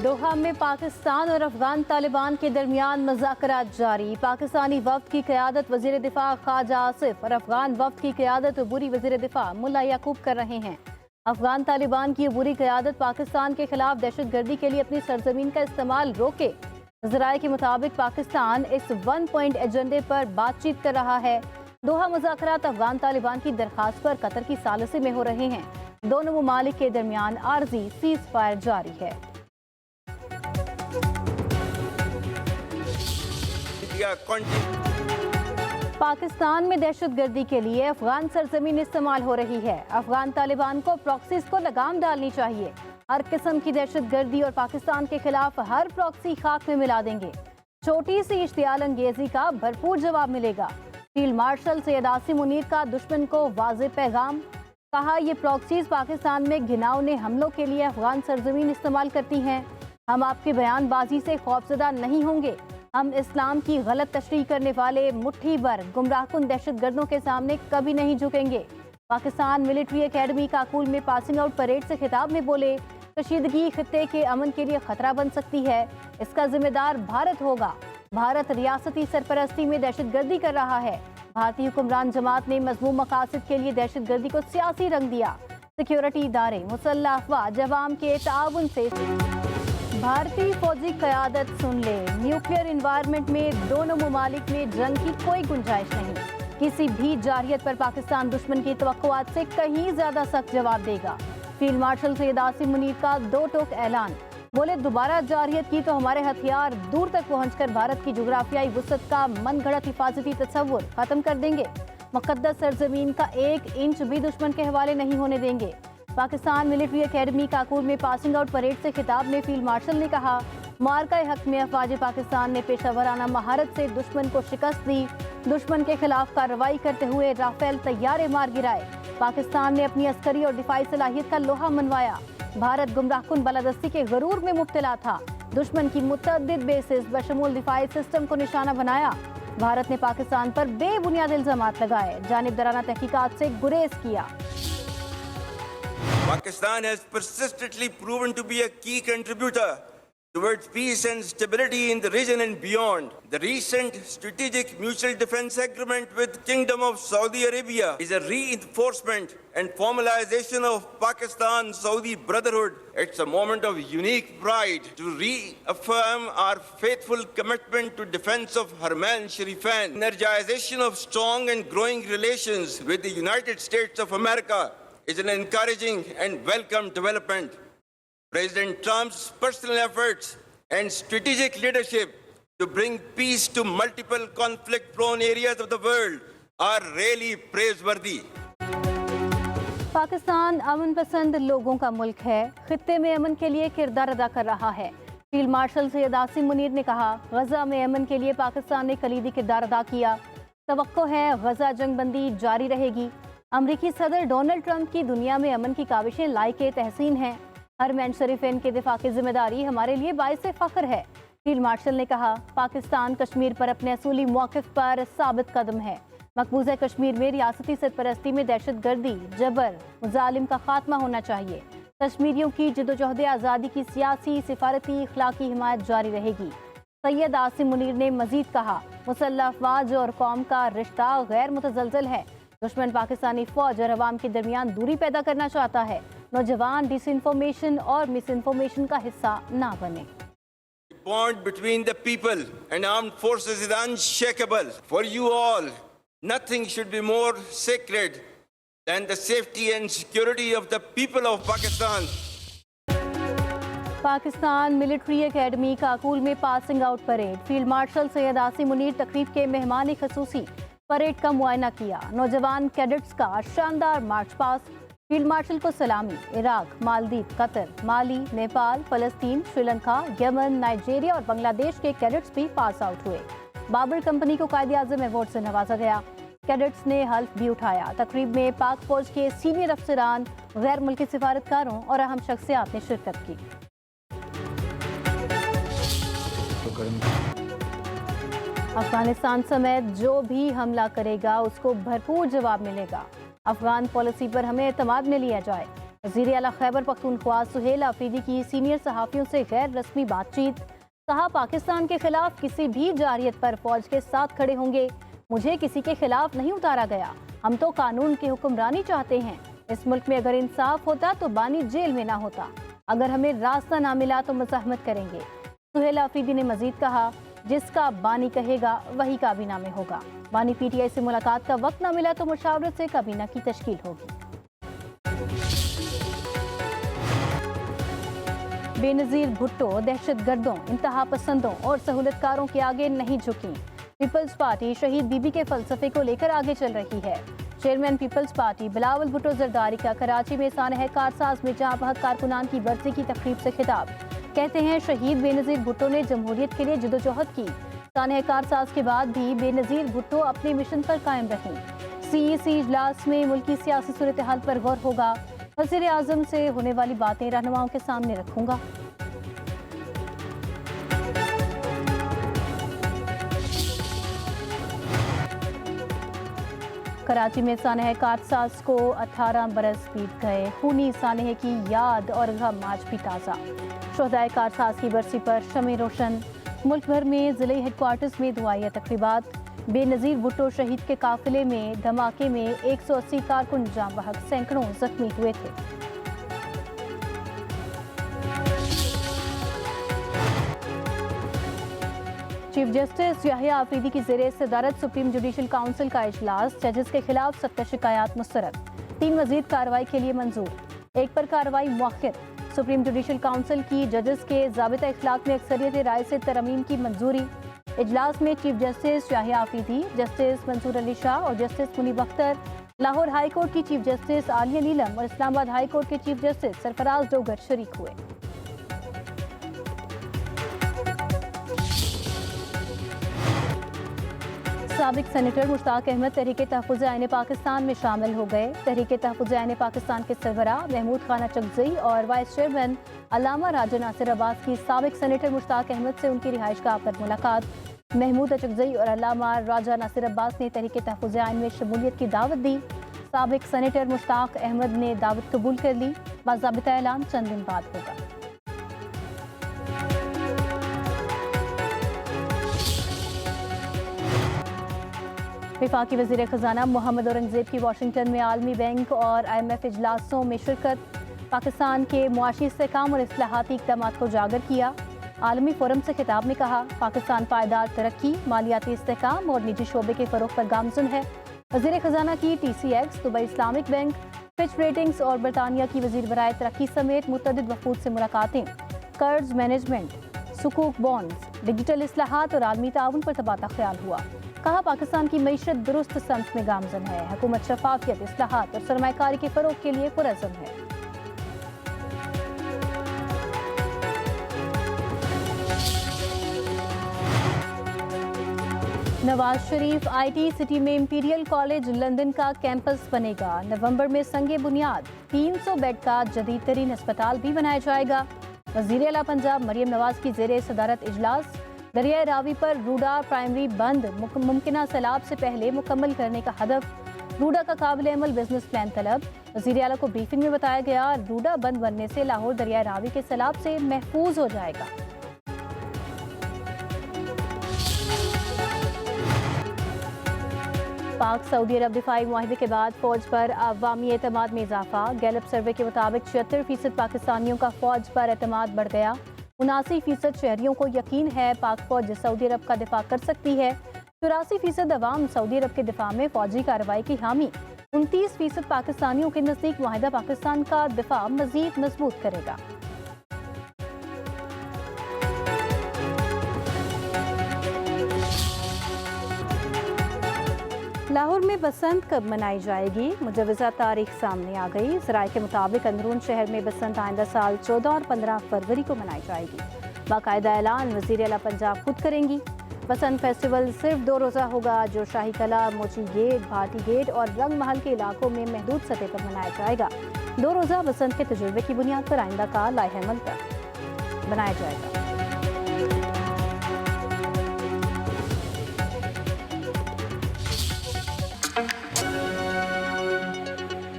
दोहा में पाकिस्तान और अफगान तालिबान के दरमियान मुज़ाकरात जारी। पाकिस्तानी वफ्द की क़यादत वज़ीर दिफ़ा ख्वाजा आसिफ और अफगान वफ्द की क़यादत अबूरी वज़ीर दिफ़ा मुल्ला याकूब कर रहे हैं। अफगान तालिबान की अबूरी क़यादत पाकिस्तान के खिलाफ दहशत गर्दी के लिए अपनी सरजमीन का इस्तेमाल रोके। ज़राए के मुताबिक पाकिस्तान इस 1 पॉइंट एजेंडे पर बातचीत कर रहा है। दोहा मुज़ाकरात अफगान तालिबान की दरख्वास्त पर कतर की सालिसी में हो रहे हैं। दोनों ममालिक के दरमियान आर्जी सीज़ फायर जारी है। पाकिस्तान में दहशत गर्दी के लिए अफगान सरजमीन इस्तेमाल हो रही है। अफगान तालिबान को प्रॉक्सीज को लगाम डालनी चाहिए। हर किस्म की दहशत गर्दी और पाकिस्तान के खिलाफ हर प्रॉक्सी खाक में मिला देंगे। छोटी सी इश्तियाल अंगेजी का भरपूर जवाब मिलेगा। फील्ड मार्शल सैयद आसिम मुनीर का दुश्मन को वाज़ेह पैगाम। कहा, ये प्रॉक्सीज पाकिस्तान में घिनौने हमलों के लिए अफगान सरजमीन इस्तेमाल करती हैं। हम आपकी बयानबाजी से खौफजदा नहीं होंगे। हम इस्लाम की गलत तशरीह करने वाले मुट्ठी भर गुमराहकुन दहशत गर्दों के सामने कभी नहीं झुकेंगे। पाकिस्तान मिलिट्री एकेडमी काकुल में पासिंग आउट परेड से खिताब में बोले, कशीदगी खित्ते के अमन के लिए खतरा बन सकती है। इसका जिम्मेदार भारत होगा। भारत रियासती सरपरस्ती में दहशत गर्दी कर रहा है। भारतीय हुक्मरान जमात ने मज़मूम मकासद के लिए दहशत गर्दी को सियासी रंग दिया। सिक्योरिटी इदारे मुसल्लह अफवाज अवाम के ताउन से भारतीय फौजी क़यादत सुन ले। न्यूक्लियर इन्वायरमेंट में दोनों ममालिक में जंग की कोई गुंजाइश नहीं। किसी भी जारहियत पर पाकिस्तान दुश्मन की तवक्कुआत से कहीं ज्यादा सख्त जवाब देगा। फील्ड मार्शल सैयद आसिम मुनीर का दो टोक ऐलान। बोले, दोबारा जारहियत की तो हमारे हथियार दूर तक पहुंचकर भारत की जुग्राफियाई वुसअत का मन घड़त हिफाजती तस्वुर खत्म कर देंगे। मुक़द्दस सरजमीन का 1 इंच भी दुश्मन के हवाले नहीं होने देंगे। पाकिस्तान मिलिट्री एकेडमी काकुल में पासिंग आउट परेड से खिताब में फील्ड मार्शल ने कहा, मार्का हक में अफवाज पाकिस्तान ने पेशावराना महारत से दुश्मन को शिकस्त दी। दुश्मन के खिलाफ कार्रवाई करते हुए राफेल तैयारे मार गिराए। पाकिस्तान ने अपनी अस्करी और दिफाई सलाहियत का लोहा मनवाया। भारत गुमराहकुन बालादस्ती के गरूर में मुब्तला था। दुश्मन की मुतअद्दिद बेसिस बशमूल दिफाई सिस्टम को निशाना बनाया। भारत ने पाकिस्तान पर बेबुनियाद इल्जामात लगाए। जानिबदाराना तहकीकात से गुरेज किया। Pakistan has persistently proven to be a key contributor towards peace and stability in the region and beyond. The recent strategic mutual defense agreement with Kingdom of Saudi Arabia is a reinforcement and formalization of Pakistan-Saudi brotherhood. It's a moment of unique pride to reaffirm our faithful commitment to defense of Haramain Sharifan, energization of strong and growing relations with the United States of America is an encouraging and welcome development. President Trump's personal efforts and strategic leadership to bring peace to multiple conflict-prone areas of the world are really praiseworthy. Pakistan अमन पसंद लोगों का मुल्क है। खित्ते में अमन के लिए किरदार अदा कर रहा है। फील्ड मार्शल सैयद आसिम मुनीर ने कहा, गजा में अमन के लिए पाकिस्तान ने कलीदी किरदार अदा किया। तवक्को है गजा जंगबंदी जारी रहेगी। अमरीकी सदर डोनाल्ड ट्रंप की दुनिया में अमन की काविशें लायके तहसीन हैं। हरमैन शरीफैन के दिफा की जिम्मेदारी हमारे लिए बाइसे फख्र है। फील्ड मार्शल ने कहा, पाकिस्तान कश्मीर पर अपने असूली मौक़िफ़ पर साबित कदम है। मकबूजा कश्मीर में रियासती सरपरस्ती में दहशत गर्दी, जबर, मुजालिम का खात्मा होना चाहिए। कश्मीरियों की जदोजहद आज़ादी की सियासी, सिफारती, इखलाकी हिमायत जारी रहेगी। सैयद आसिम मुनीर ने मजीद कहा, मुसल्लह अफवाज और कौम का रिश्ता गैर मुतज़लज़ल है। दुश्मन पाकिस्तानी फौज और अवाम के दरमियान दूरी पैदा करना चाहता है। नौजवान डिसइंफॉर्मेशन और मिसइंफॉर्मेशन का हिस्सा ना बने। The bond between the people and armed forces is unshakable. For you all, nothing should be more sacred than the safety and security of the people of Pakistan. Pakistan military academy Kakul में passing out parade. Field marshal Syed Asim Munir तकरीब के मेहमान खसूसी parade का मुआयना किया। नौजवान cadets का शानदार मार्च पास। फील्ड मार्शल को सलामी। इराक, मालदीव, कतर, माली, नेपाल, फलस्तीन, श्रीलंका, यमन, नाइजीरिया और बांग्लादेश के कैडेट्स भी पास आउट हुए। बाबर कंपनी को कायदे आज़म अवार्ड से नवाजा गया। कैडेट्स ने हल्फ भी उठाया। तकरीब में पाक फौज के सीनियर अफसरान, गैर मुल्की सिफारतकारों और अहम शख्सियात ने शिरकत की। अफगानिस्तान समेत जो भी हमला करेगा उसको भरपूर जवाब मिलेगा। अफगान पॉलिसी पर हमें एतमाद में लिया जाए। वज़ीर आला खैबर पख्तूनख्वा सुहेल आफरीदी की सीनियर सहाफ़ियों से गैर रस्मी बातचीत। कहा, पाकिस्तान के खिलाफ किसी भी जारियत पर फौज के साथ खड़े होंगे। मुझे किसी के खिलाफ नहीं उतारा गया। हम तो कानून की हुक्मरानी चाहते हैं। इस मुल्क में अगर इंसाफ होता तो बानी जेल में ना होता। अगर हमें रास्ता ना मिला तो मज़ाहमत करेंगे। सुहेल आफरीदी ने मजीद कहा, जिसका बानी कहेगा वही काबीना में होगा। बानी PTI से मुलाकात का वक्त ना मिला तो मुशावरत से काबीना की तश्कील होगी। बेनज़ीर भुट्टो दहशत गर्दों, इंतहा पसंदों और सहूलतकारों के आगे नहीं झुकी। पीपल्स पार्टी शहीद बीबी के फलसफे को लेकर आगे चल रही है। चेयरमैन पीपल्स पार्टी बिलावल भुट्टो जरदारी का कराची में सानह कारसाज में जहां बहक कारकुनान की बरसी की तकरीब से खिताब। कहते हैं, शहीद बेनज़ीर भुट्टो ने जमहूरियत के लिए जदोजहद की। सानह कारसाज के बाद भी बेनज़ीर भुट्टो अपने मिशन पर कायम रहीं। CEC इजलास में मुल्की सियासी सूरत हाल पर गौर होगा। वज़ीर आज़म से होने वाली बातें रहनुमाओं के सामने रखूंगा। कराची में सानह कारसाज को 18 बरस बीत गए। खूनी सानह की याद और गम आज भी ताज़ा। शोहदाए कारसाज की बरसी पर शमे रोशन। मुल्क भर में ज़िले हेडक्वार्टर्स में दुआया तकरीबात। बेनज़ीर भुट्टो शहीद के काफिले में धमाके में 180 कारकुन जाँ बहक, सैकड़ों जख्मी हुए थे। चीफ जस्टिस याहिया आफरीदी की ज़ेरे सदारत सुप्रीम जुडिशल काउंसिल का इजलास। जजेस के खिलाफ 70 शिकायत मुस्तरद। 3 मजीद कार्रवाई के लिए मंजूर। 1 पर कार्रवाई मुअख्खर। सुप्रीम जुडिशल काउंसिल की जजेस के ज़ाबिता इखलाक में अक्सरियत राय से तरमीम की मंजूरी। इजलास में chief justice Yahya Afridi, justice Mansoor Ali Shah और justice Munib Akhtar, Lahore high court की चीफ जस्टिस आलिया नीलम और इस्लामाबाद हाई कोर्ट के चीफ जस्टिस सरफराज डोगर शरीक हुए। साबिक सेनेटर मुश्ताक अहमद तहरीक तहफ़्फ़ुज़ आईन पाकिस्तान में शामिल हो गए। तहरीक तहफ़्फ़ुज़ आईन पाकिस्तान के सरबराह महमूद खाना चकजई और वाइस चेयरमैन अल्लामा राजा नासिर अब्बास की साबिक सेनेटर मुश्ताक अहमद से उनकी रिहाइशगाह पर मुलाकात। महमूद चकजई और अल्लामा राजा नासिर अब्बास ने तहरीक तहफ़्फ़ुज़ आईन में शमूलियत की दावत दी। साबिक सेनेटर मुश्ताक अहमद ने दावत कबूल कर ली। बाज़ाबिता ऐलान चंद दिन बाद होगा। वफाकी वज़ीर ख़जाना मोहम्मद औरंगज़ेब की वाशिंगटन में आलमी बैंक और IMF इजलासों में शिरकत। पाकिस्तान के मुआशी इस्तेहकाम और इस्लाहाती इक़दामात को उजागर किया। आलमी फोरम से खिताब में कहा, पाकिस्तान पायदार तरक्की, मालियाती इस्तेहकाम और निजी शोबे के फ़रोग़ पर गामज़न है। वज़ीर ख़जाना की TCX, Dubai Islamic bank, Fitch ratings और बरतानिया की वज़ीर बराए तरक्की समेत मुतअद्दिद वफ़ूद से मुलाकातें। कर्ज मैनेजमेंट, सुकूक बॉन्ड्स, डिजिटल इस्लाहात और आलमी ताउन पर तबादला ख्याल हुआ। कहा, पाकिस्तान की मईशत दुरुस्त समत में गामज़न है। हुकूमत शफाफियत, इस्लाहात और सरमायाकारी के फ़रोग़ के लिए पुरअज़्म है। नवाज शरीफ IT सिटी में इंपीरियल कॉलेज लंदन का कैंपस बनेगा। नवंबर में संगे बुनियाद 300 बेड का जदीद तरीन अस्पताल भी बनाया जाएगा। वज़ीर आला पंजाब मरियम नवाज की ज़ेरे सदारत इजलास। दरियाए रावी पर रूडा प्राइमरी बंद मुमकिना सैलाब से पहले मुकम्मल करने का हदफ। रूडा का काबिल अमल बिजनेस प्लान तलब। वज़ीर आला को ब्रीफिंग में बताया गया, रूडा बंद बनने से लाहौर दरियाए रावी के सैलाब से महफूज हो जाएगा। पाक सऊदी अरब दिफाई मुआहदे के बाद फौज पर अवामी एतमाद में इजाफा। गैलप सर्वे के मुताबिक 76% पाकिस्तानियों का फौज पर एतमाद बढ़ गया। 79% शहरियों को यकीन है पाक फौज सऊदी अरब का दिफा कर सकती है। 84% अवाम सऊदी अरब के दिफा में फौजी कार्रवाई की हामी। 29% पाकिस्तानियों के नज़दीक मुआहदा पाकिस्तान का दिफा मजीद मजबूत करेगा। लाहौर में बसंत कब मनाई जाएगी? मुजवज़ा तारीख सामने आ गई। ज़राए के मुताबिक अंदरून शहर में बसंत आइंदा साल 14 और 15 फरवरी को मनाई जाएगी। बाकायदा ऐलान वज़ीर आला पंजाब खुद करेंगी। बसंत फेस्टिवल सिर्फ 2 रोज़ा होगा, जो शाही कला, मोची गेट, भाटी गेट और रंग महल के इलाकों में महदूद सतह पर मनाया जाएगा। 2 रोज़ा बसंत के तजुर्बे की बुनियाद पर आइंदा का लाइह अमल बनाया जाएगा।